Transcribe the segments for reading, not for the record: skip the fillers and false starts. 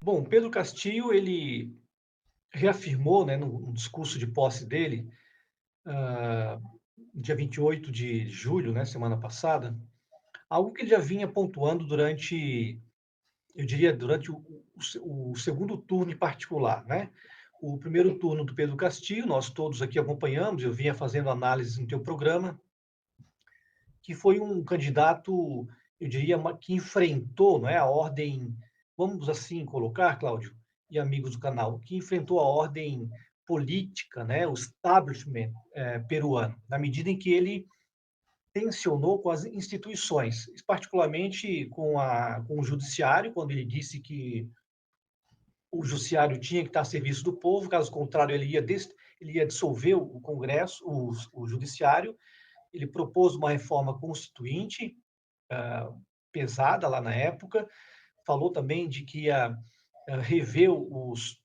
Bom, Pedro Castillo, ele reafirmou, né, no discurso de posse dele, ah, dia 28 de julho, né, semana passada, algo que ele já vinha pontuando durante, eu diria, durante o segundo turno em particular, né? O primeiro turno do Pedro Castillo, nós todos aqui acompanhamos, eu vinha fazendo análise no teu programa, que foi um candidato, eu diria, que enfrentou, não é, a ordem, vamos assim colocar, Cláudio, e amigos do canal, que enfrentou a ordem política, né, o establishment peruano, na medida em que ele tensionou com as instituições, particularmente com o judiciário, quando ele disse que o judiciário tinha que estar a serviço do povo, caso contrário, ele ia dissolver o Congresso, o judiciário. Ele propôs uma reforma constituinte pesada lá na época, falou também de que ia rever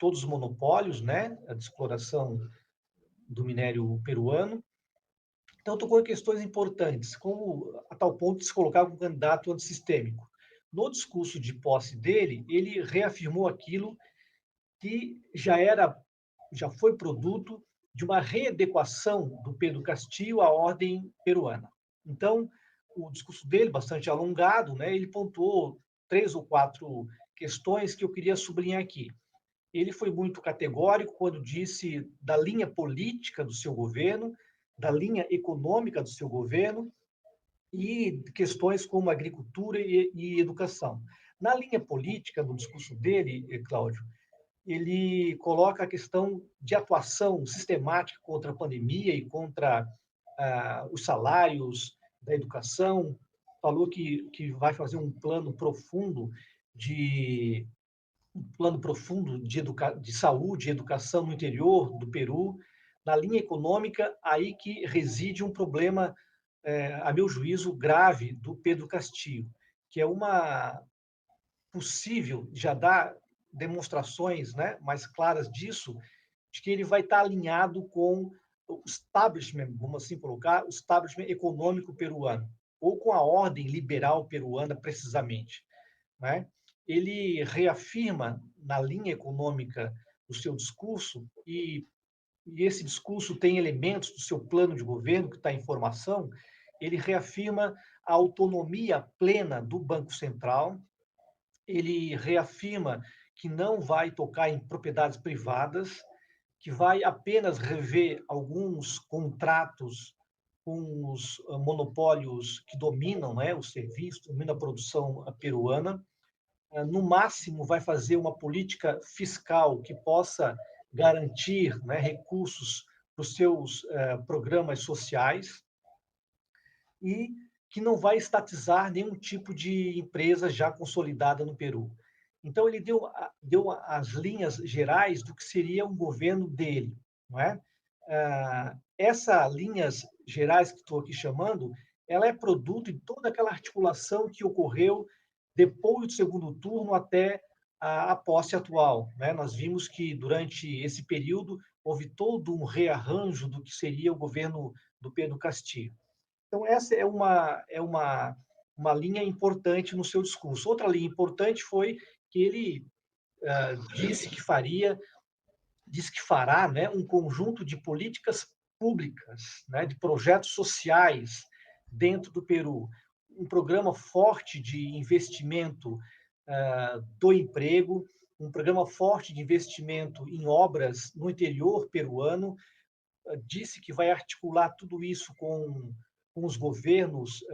todos os monopólios, né, de exploração do minério peruano. Então, tocou em questões importantes, como a tal ponto de se colocar como candidato antissistêmico. No discurso de posse dele, ele reafirmou aquilo que já foi produto de uma readequação do Pedro Castillo à ordem peruana. Então, o discurso dele, bastante alongado, né, ele pontuou 3 ou 4 questões que eu queria sublinhar aqui. Ele foi muito categórico quando disse da linha política do seu governo, da linha econômica do seu governo e questões como agricultura e educação. Na linha política, no discurso dele, Cláudio, ele coloca a questão de atuação sistemática contra a pandemia e contra os salários da educação. Falou que vai fazer de um plano profundo de saúde e educação no interior do Peru. Na linha econômica, aí que reside um problema, a meu juízo, grave do Pedro Castillo, que é uma possível, já dá demonstrações, né, mais claras disso, de que ele vai estar alinhado com o establishment, vamos assim colocar, o establishment econômico peruano, ou com a ordem liberal peruana, precisamente. Né? Ele reafirma na linha econômica do seu discurso, e esse discurso tem elementos do seu plano de governo, que está em formação, ele reafirma a autonomia plena do Banco Central, ele reafirma que não vai tocar em propriedades privadas, que vai apenas rever alguns contratos com os monopólios que dominam, né, o serviço, dominam a produção peruana. No máximo, vai fazer uma política fiscal que possa garantir, né, recursos para os seus programas sociais e que não vai estatizar nenhum tipo de empresa já consolidada no Peru. Então, ele deu as linhas gerais do que seria um governo dele, não é? Essas linhas gerais que estou aqui chamando, ela é produto de toda aquela articulação que ocorreu depois do segundo turno até a posse atual. Né? Nós vimos que, durante esse período, houve todo um rearranjo do que seria o governo do Pedro Castillo. Então, essa uma linha importante no seu discurso. Outra linha importante foi que ele disse que fará, né, um conjunto de políticas públicas, né, de projetos sociais dentro do Peru, um programa forte de investimento do emprego, um programa forte de investimento em obras no interior peruano. Disse que vai articular tudo isso com os governos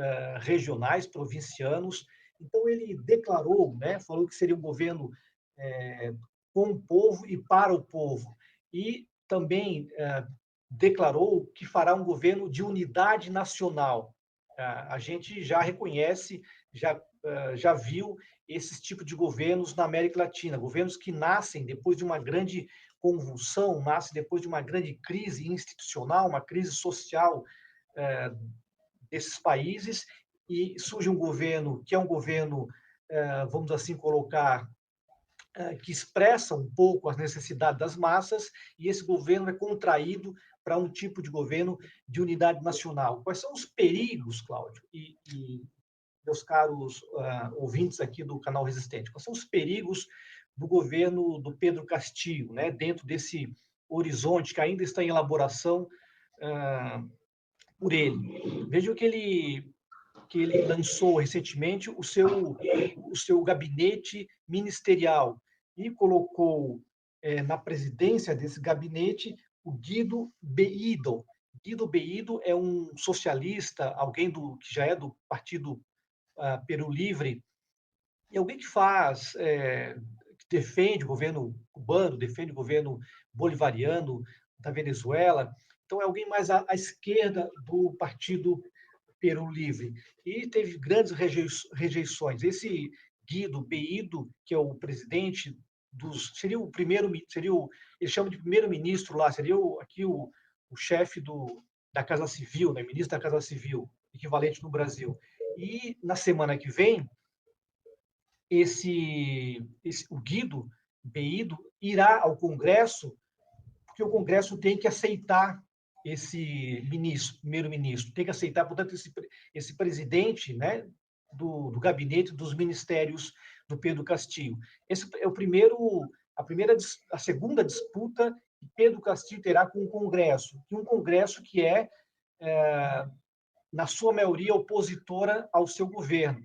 regionais, provincianos. Então, ele declarou, né, falou que seria um governo com o povo e para o povo. E também declarou que fará um governo de unidade nacional. A gente já reconhece, já viu esses tipos de governos na América Latina, governos que nascem depois de uma grande convulsão, nascem depois de uma grande crise institucional, uma crise social desses países, e surge um governo que é um governo, vamos assim colocar, que expressa um pouco as necessidades das massas, e esse governo é contraído para um tipo de governo de unidade nacional. Quais são os perigos, Cláudio, e meus caros ouvintes aqui do canal Resistente, quais são os perigos do governo do Pedro Castillo, né, dentro desse horizonte que ainda está em elaboração por ele. Veja que ele lançou recentemente o seu gabinete ministerial e colocou na presidência desse gabinete o Guido Bellido. Guido Bellido é um socialista, alguém que já é do Partido Peru Livre, e alguém que que defende o governo cubano, defende o governo bolivariano da Venezuela. Então, é alguém mais à esquerda do Partido Peru Livre. E teve grandes rejeições. Esse Guido Bellido, que é o presidente seria o primeiro, eles chamam de primeiro-ministro lá, seria o chefe da Casa Civil, né? Ministro da Casa Civil, equivalente no Brasil. E na semana que vem, o Guido Bellido irá ao Congresso, porque o Congresso tem que aceitar esse primeiro-ministro, tem que aceitar, portanto, esse presidente, né, do gabinete dos ministérios do Pedro Castillo. Esse é a segunda disputa que Pedro Castillo terá com o Congresso, um Congresso que na sua maioria, opositora ao seu governo.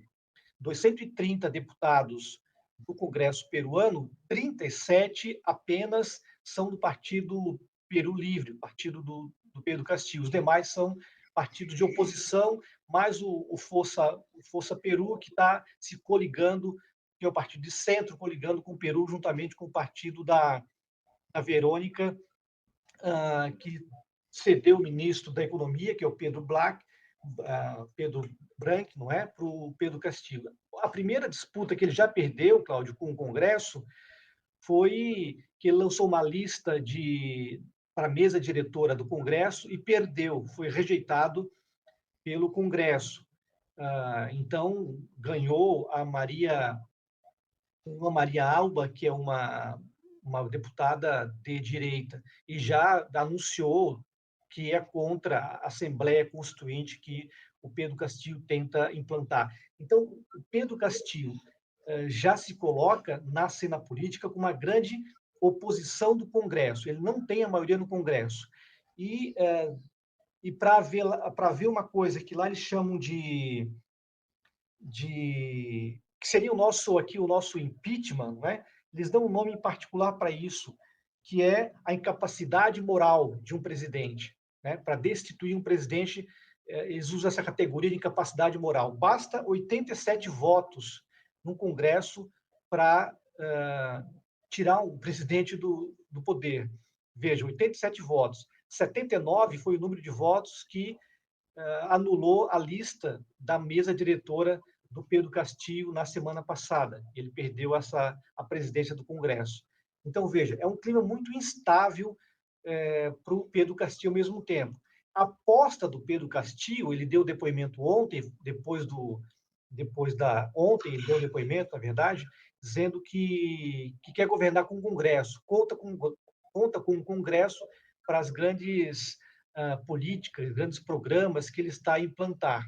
Dos 130 deputados do Congresso peruano, 37 apenas são do Partido Peru Livre, partido do Pedro Castillo. Os demais são partidos de oposição, mais o Força Peru, que está se coligando, que é o partido de centro, coligando com o Peru, juntamente com o partido da Verônica, que cedeu o ministro da Economia, que é o Pedro Branco, não é? Para o Pedro Castillo. A primeira disputa que ele já perdeu, Cláudio, com o Congresso, foi que ele lançou uma lista para a mesa diretora do Congresso e perdeu, foi rejeitado pelo Congresso. Então, ganhou uma Maria Alba, que é uma deputada de direita, e já anunciou que é contra a Assembleia Constituinte que o Pedro Castillo tenta implantar. Então, o Pedro Castillo já se coloca na cena política com uma grande oposição do Congresso. Ele não tem a maioria no Congresso. E para ver uma coisa que lá eles chamam que seria o nosso impeachment, né? Eles dão um nome em particular para isso, que é a incapacidade moral de um presidente, né? Para destituir um presidente, eles usam essa categoria de incapacidade moral. Basta 87 votos no Congresso para tirar um presidente do poder. Veja, 87 votos. 79 foi o número de votos que anulou a lista da mesa diretora do Pedro Castillo na semana passada. Ele perdeu a presidência do Congresso. Então, veja, é um clima muito instável para o Pedro Castillo ao mesmo tempo. A aposta do Pedro Castillo, ele deu depoimento ontem, ontem ele deu depoimento, na verdade, dizendo que quer governar com o Congresso, conta com o Congresso para as grandes políticas, grandes programas que ele está a implantar.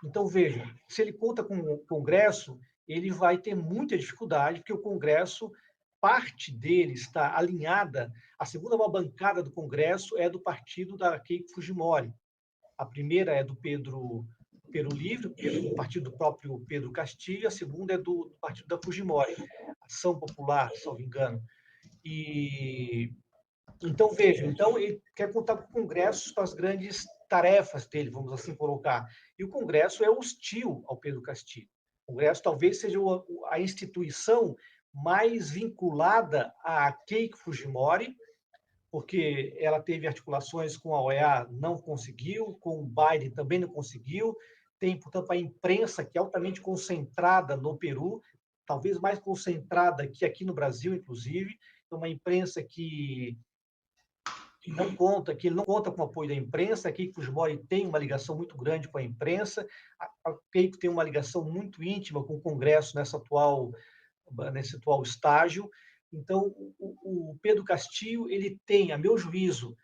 Então, veja, se ele conta com o Congresso, ele vai ter muita dificuldade, porque o Congresso, parte dele está alinhada, a segunda maior bancada do Congresso é do partido da Keiko Fujimori. A primeira é do Peru Livre, do partido do próprio Pedro Castillo, a segunda é do partido da Fujimori, Ação Popular, se não me engano. Então, veja, ele quer contar com o Congresso para as grandes tarefas dele, vamos assim colocar. E o Congresso é hostil ao Pedro Castillo. O Congresso talvez seja a instituição mais vinculada a Keiko Fujimori, porque ela teve articulações com a OEA, não conseguiu, com o Biden também não conseguiu. Tem, portanto, a imprensa que é altamente concentrada no Peru, talvez mais concentrada que aqui no Brasil, inclusive. Então, uma imprensa que ele não conta com o apoio da imprensa. A Keiko Fujimori tem uma ligação muito grande com a imprensa. A Keiko tem uma ligação muito íntima com o Congresso nesse atual estágio. Então, o Pedro Castillo ele tem, a meu juízo,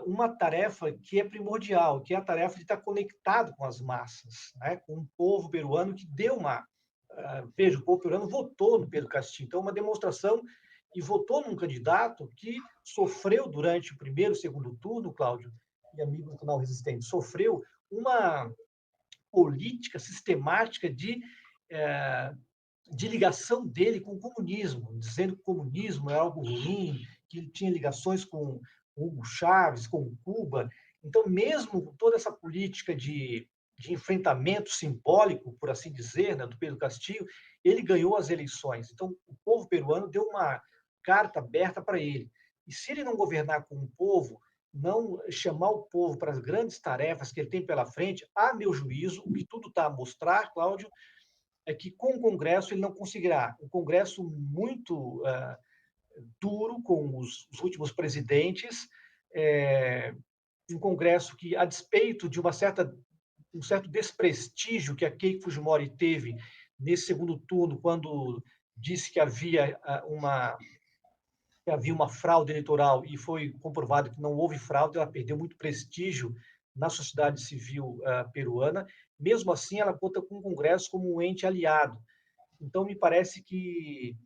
uma tarefa que é primordial, que é a tarefa de estar conectado com as massas, né? Com o povo peruano que deu veja, o povo peruano votou no Pedro Castillo, então uma demonstração e votou num candidato que sofreu durante o primeiro e segundo turno, Cláudio, e amigo do canal Resistente, sofreu uma política sistemática de ligação dele com o comunismo, dizendo que o comunismo é algo ruim, que ele tinha ligações com Hugo Chávez, com Cuba. Então, mesmo com toda essa política de enfrentamento simbólico, por assim dizer, né, do Pedro Castillo, ele ganhou as eleições. Então, o povo peruano deu uma carta aberta para ele. E se ele não governar com o povo, não chamar o povo para as grandes tarefas que ele tem pela frente, a meu juízo, o que tudo está a mostrar, Cláudio, é que com o Congresso ele não conseguirá. Um Congresso muito duro com os últimos presidentes, um Congresso que, a despeito de um certo desprestígio que a Keiko Fujimori teve nesse segundo turno, quando disse que havia uma fraude eleitoral e foi comprovado que não houve fraude, ela perdeu muito prestígio na sociedade civil peruana. Mesmo assim, ela conta com o Congresso como um ente aliado. Então, me parece que,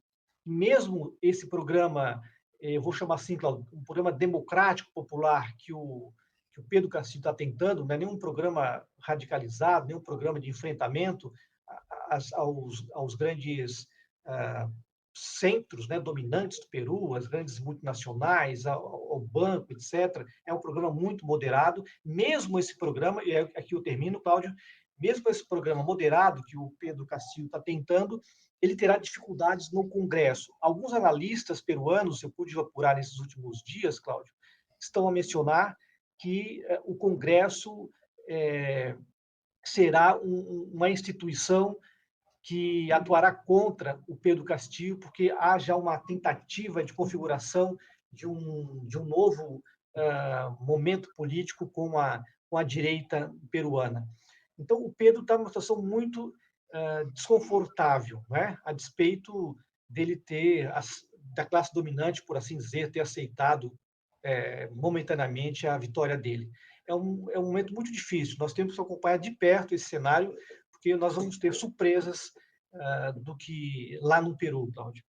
mesmo esse programa, eu vou chamar assim, Claudio, um programa democrático popular que o Pedro Castillo está tentando, não é nenhum programa radicalizado, nenhum programa de enfrentamento aos grandes centros, né, dominantes do Peru, as grandes multinacionais, ao banco, etc. É um programa muito moderado. Mesmo esse programa, e aqui eu termino, Cláudio, mesmo esse programa moderado que o Pedro Castillo está tentando, ele terá dificuldades no Congresso. Alguns analistas peruanos, eu pude apurar nesses últimos dias, Cláudio, estão a mencionar que o Congresso será uma instituição que atuará contra o Pedro Castillo, porque há já uma tentativa de configuração de um novo momento político com a direita peruana. Então, o Pedro está numa situação muito desconfortável, né? A despeito dele da classe dominante, por assim dizer, ter aceitado momentaneamente a vitória dele. É um momento muito difícil, nós temos que acompanhar de perto esse cenário, porque nós vamos ter surpresas do que lá no Peru, Cláudio.